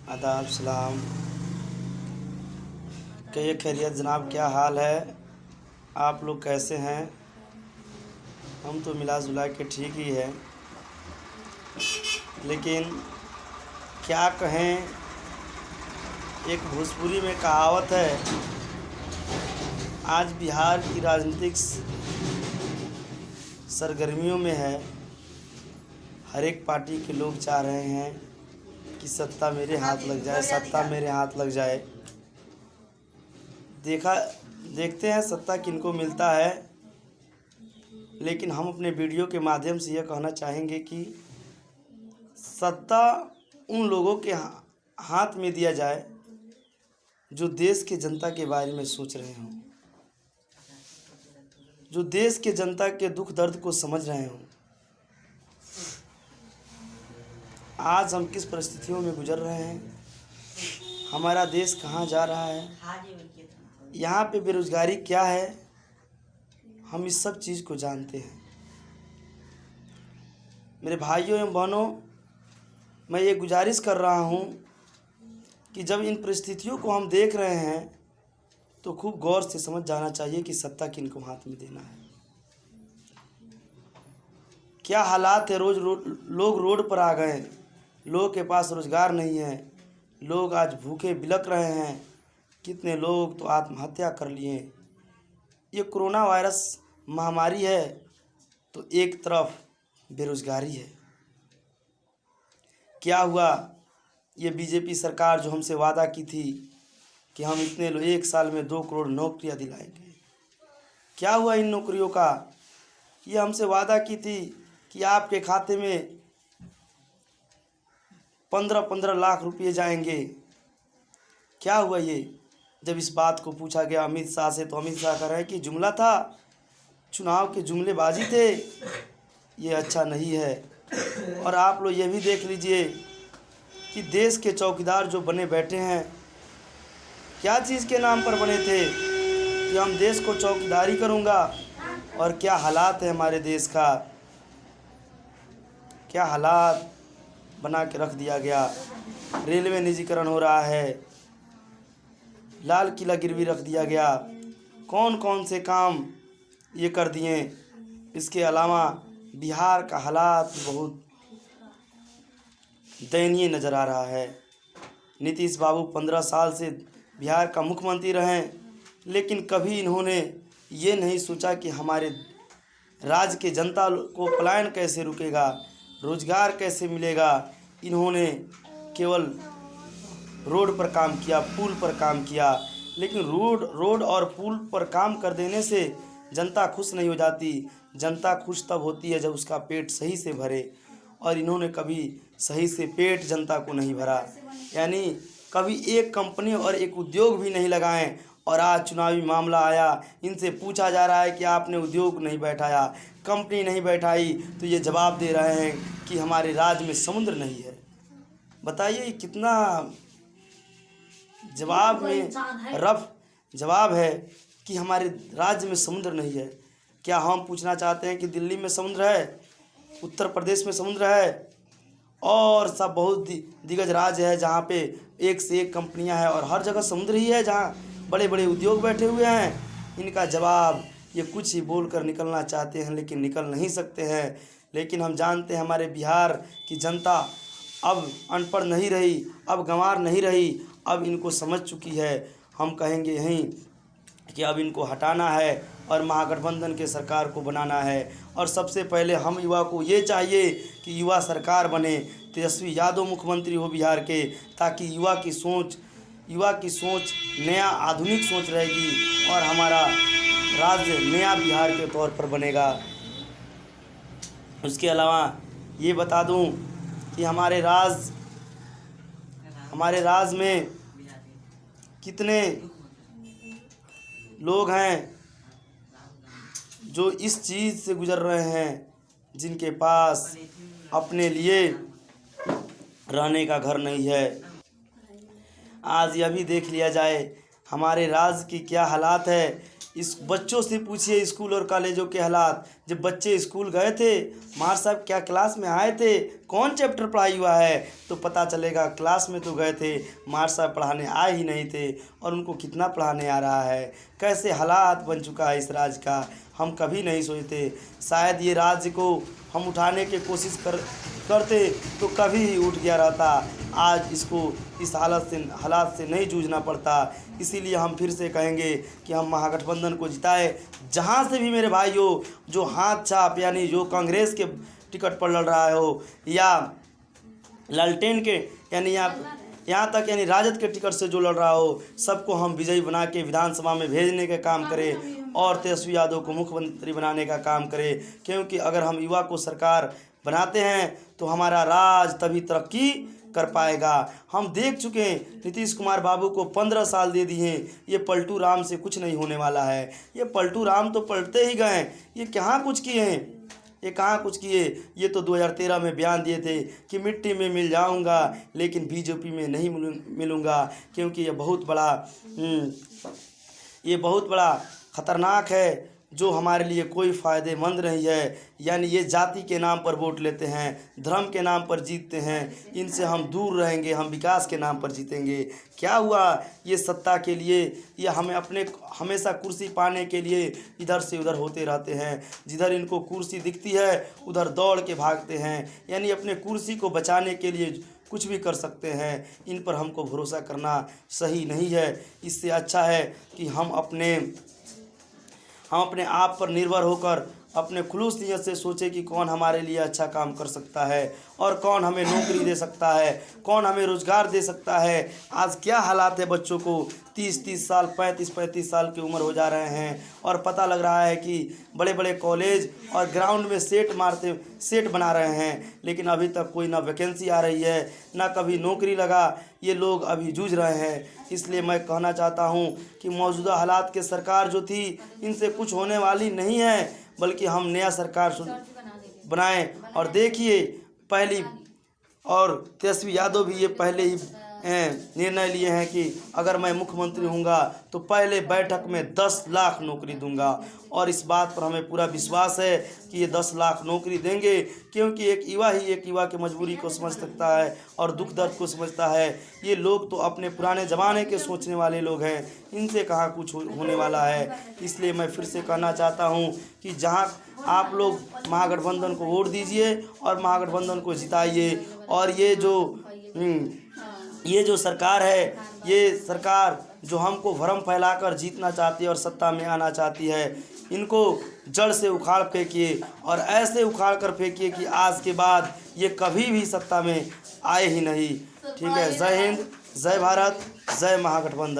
आदाब सलाम। कहिए खैरियत जनाब, क्या हाल है? आप लोग कैसे हैं? हम तो मिला जुला के ठीक ही है, लेकिन क्या कहें, एक भोजपुरी में कहावत है, आज बिहार की राजनीतिक सरगर्मियों में है। हर एक पार्टी के लोग चाह रहे हैं कि सत्ता मेरे हाथ लग जाए, सत्ता मेरे हाथ लग जाए। देखते हैं सत्ता किनको मिलता है, लेकिन हम अपने वीडियो के माध्यम से यह कहना चाहेंगे कि सत्ता उन लोगों के हाथ में दिया जाए जो देश के जनता के बारे में सोच रहे हों, जो देश के जनता के दुख दर्द को समझ रहे हों। आज हम किस परिस्थितियों में गुजर रहे हैं, हमारा देश कहाँ जा रहा है, यहाँ पे बेरोज़गारी क्या है, हम इस सब चीज़ को जानते हैं। मेरे भाइयों एवं बहनों, मैं ये गुजारिश कर रहा हूँ कि जब इन परिस्थितियों को हम देख रहे हैं तो खूब गौर से समझ जाना चाहिए कि सत्ता किनको हाथ में देना है। क्या हालात है, रोज़ लोग रोड पर आ गए, लोगों के पास रोज़गार नहीं है, लोग आज भूखे बिलक रहे हैं, कितने लोग तो आत्महत्या कर लिए। ये कोरोना वायरस महामारी है तो एक तरफ बेरोज़गारी है। क्या हुआ, ये बीजेपी सरकार जो हमसे वादा की थी कि हम इतने एक साल में 2 करोड़ नौकरियां दिलाएंगे, क्या हुआ इन नौकरियों का? ये हमसे वादा की थी कि आपके खाते में 15-15 लाख रुपये जाएंगे। क्या हुआ ये? जब इस बात को पूछा गया अमित शाह से, तो अमित शाह कह रहे हैं कि जुमला था, चुनाव के जुमलेबाजी थे, ये अच्छा नहीं है। और आप लोग ये भी देख लीजिए कि देश के चौकीदार जो बने बैठे हैं, क्या चीज़ के नाम पर बने थे कि हम देश को चौकीदारी करूँगा, और क्या हालात है हमारे देश का, क्या हालात बना के रख दिया गया। रेलवे निजीकरण हो रहा है, लाल किला गिरवी रख दिया गया, कौन कौन से काम ये कर दिए। इसके अलावा बिहार का हालात बहुत दयनीय नज़र आ रहा है। नीतीश बाबू 15 साल से बिहार का मुख्यमंत्री रहे, लेकिन कभी इन्होंने ये नहीं सोचा कि हमारे राज्य के जनता को पलायन कैसे रुकेगा, रोज़गार कैसे मिलेगा। इन्होंने केवल रोड पर काम किया, पुल पर काम किया, लेकिन रोड और पुल पर काम कर देने से जनता खुश नहीं हो जाती। जनता खुश तब होती है जब उसका पेट सही से भरे, और इन्होंने कभी सही से पेट जनता को नहीं भरा, यानी कभी एक कंपनी और एक उद्योग भी नहीं लगाएं। और आज चुनावी मामला आया, इनसे पूछा जा रहा है कि आपने उद्योग नहीं बैठाया, कंपनी नहीं बैठाई, तो ये जवाब दे रहे हैं कि हमारे राज्य में समुद्र नहीं है। बताइए कितना जवाब में रफ जवाब है कि हमारे राज्य में समुद्र नहीं है। क्या हम पूछना चाहते हैं कि दिल्ली में समुद्र है, उत्तर प्रदेश में समुद्र है, और सब बहुत दिग्गज राज्य है जहाँ पे एक से एक कंपनियां हैं और हर जगह समुद्र ही है जहाँ बड़े बड़े उद्योग बैठे हुए हैं। इनका जवाब ये कुछ ही बोलकर निकलना चाहते हैं, लेकिन निकल नहीं सकते हैं। लेकिन हम जानते हैं हमारे बिहार की जनता अब अनपढ़ नहीं रही, अब गंवार नहीं रही, अब इनको समझ चुकी है। हम कहेंगे यहीं कि अब इनको हटाना है और महागठबंधन के सरकार को बनाना है। और सबसे पहले हम युवा को ये चाहिए कि युवा सरकार बने, तेजस्वी यादव मुख्यमंत्री हो बिहार के, ताकि युवा की सोच नया आधुनिक सोच रहेगी और हमारा राज्य नया बिहार के तौर पर बनेगा। उसके अलावा ये बता दूं कि हमारे राज्य में कितने लोग हैं जो इस चीज़ से गुजर रहे हैं, जिनके पास अपने लिए रहने का घर नहीं है। आज यह भी देख लिया जाए हमारे राज्य की क्या हालात है इस बच्चों से पूछिए स्कूल और कॉलेजों के हालात। जब बच्चे स्कूल गए थे, मार साहब क्या क्लास में आए थे, कौन चैप्टर पढ़ाई हुआ है, तो पता चलेगा क्लास में तो गए थे, मार साहब पढ़ाने आए ही नहीं थे। और उनको कितना पढ़ाने आ रहा है, कैसे हालात बन चुका है इस राज्य का, हम कभी नहीं सोचते। शायद ये राज्य को हम उठाने की कोशिश करते तो कभी ही उठ गया रहता। आज इसको इस हालात से नहीं जूझना पड़ता। इसीलिए हम फिर से कहेंगे कि हम महागठबंधन को जिताए। जहाँ से भी मेरे भाइयों जो हाथ छाप यानी जो कांग्रेस के टिकट पर लड़ रहा हो या लालटेन के यानी यहाँ तक यानी राजद के टिकट से जो लड़ रहा हो, सबको हम विजयी बना के विधानसभा में भेजने का काम करें और तेजस्वी यादव को मुख्यमंत्री बनाने का काम करें। क्योंकि अगर हम युवा को सरकार बनाते हैं तो हमारा राज तभी तरक्की कर पाएगा। हम देख चुके हैं, नीतीश कुमार बाबू को 15 साल दे दिए हैं, ये पलटू राम से कुछ नहीं होने वाला है। ये पलटू राम तो पलटते ही गए, ये कहाँ कुछ किए हैं, ये कहाँ कुछ किए। ये तो 2013 में बयान दिए थे कि मिट्टी में मिल जाऊंगा लेकिन बीजेपी में नहीं मिलूंगा, क्योंकि ये बहुत बड़ा खतरनाक है जो हमारे लिए कोई फ़ायदेमंद नहीं है। यानी ये जाति के नाम पर वोट लेते हैं, धर्म के नाम पर जीतते हैं। इनसे हम दूर रहेंगे, हम विकास के नाम पर जीतेंगे। क्या हुआ, ये सत्ता के लिए, ये हमें अपने हमेशा कुर्सी पाने के लिए इधर से उधर होते रहते हैं। जिधर इनको कुर्सी दिखती है उधर दौड़ के भागते हैं। यानी अपने कुर्सी को बचाने के लिए कुछ भी कर सकते हैं। इन पर हमको भरोसा करना सही नहीं है। इससे अच्छा है कि हम अपने आप पर निर्भर होकर अपने खुलूस नीयत से सोचें कि कौन हमारे लिए अच्छा काम कर सकता है और कौन हमें नौकरी दे सकता है, कौन हमें रोज़गार दे सकता है। आज क्या हालात है, बच्चों को 30-30 साल 35-35 साल की उम्र हो जा रहे हैं और पता लग रहा है कि बड़े बड़े कॉलेज और ग्राउंड में सेट बना रहे हैं, लेकिन अभी तक कोई ना वैकेंसी आ रही है ना कभी नौकरी लगा। ये लोग अभी जूझ रहे हैं। इसलिए मैं कहना चाहता हूँ कि मौजूदा हालात के सरकार जो थी इनसे कुछ होने वाली नहीं है, बल्कि हम नया सरकार बनाएं। और देखिए पहली और तेजस्वी यादव भी ये पहले ही निर्णय लिए हैं कि अगर मैं मुख्यमंत्री होऊंगा तो पहले बैठक में 10 लाख नौकरी दूंगा। और इस बात पर हमें पूरा विश्वास है कि ये 10 लाख नौकरी देंगे, क्योंकि एक युवा की मजबूरी को समझ सकता है और दुख दर्द को समझता है। ये लोग तो अपने पुराने ज़माने के सोचने वाले लोग हैं, इनसे कहाँ कुछ होने वाला है। इसलिए मैं फिर से कहना चाहता हूँ कि जहाँ आप लोग महागठबंधन को वोट दीजिए और महागठबंधन को जिताइए। और ये जो सरकार है, ये सरकार जो हमको भ्रम फैलाकर जीतना चाहती है और सत्ता में आना चाहती है, इनको जड़ से उखाड़ फेंकिए और ऐसे उखाड़ कर फेंकिए कि आज के बाद ये कभी भी सत्ता में आए ही नहीं। ठीक है। जय हिंद, जय भारत, जय महागठबंधन।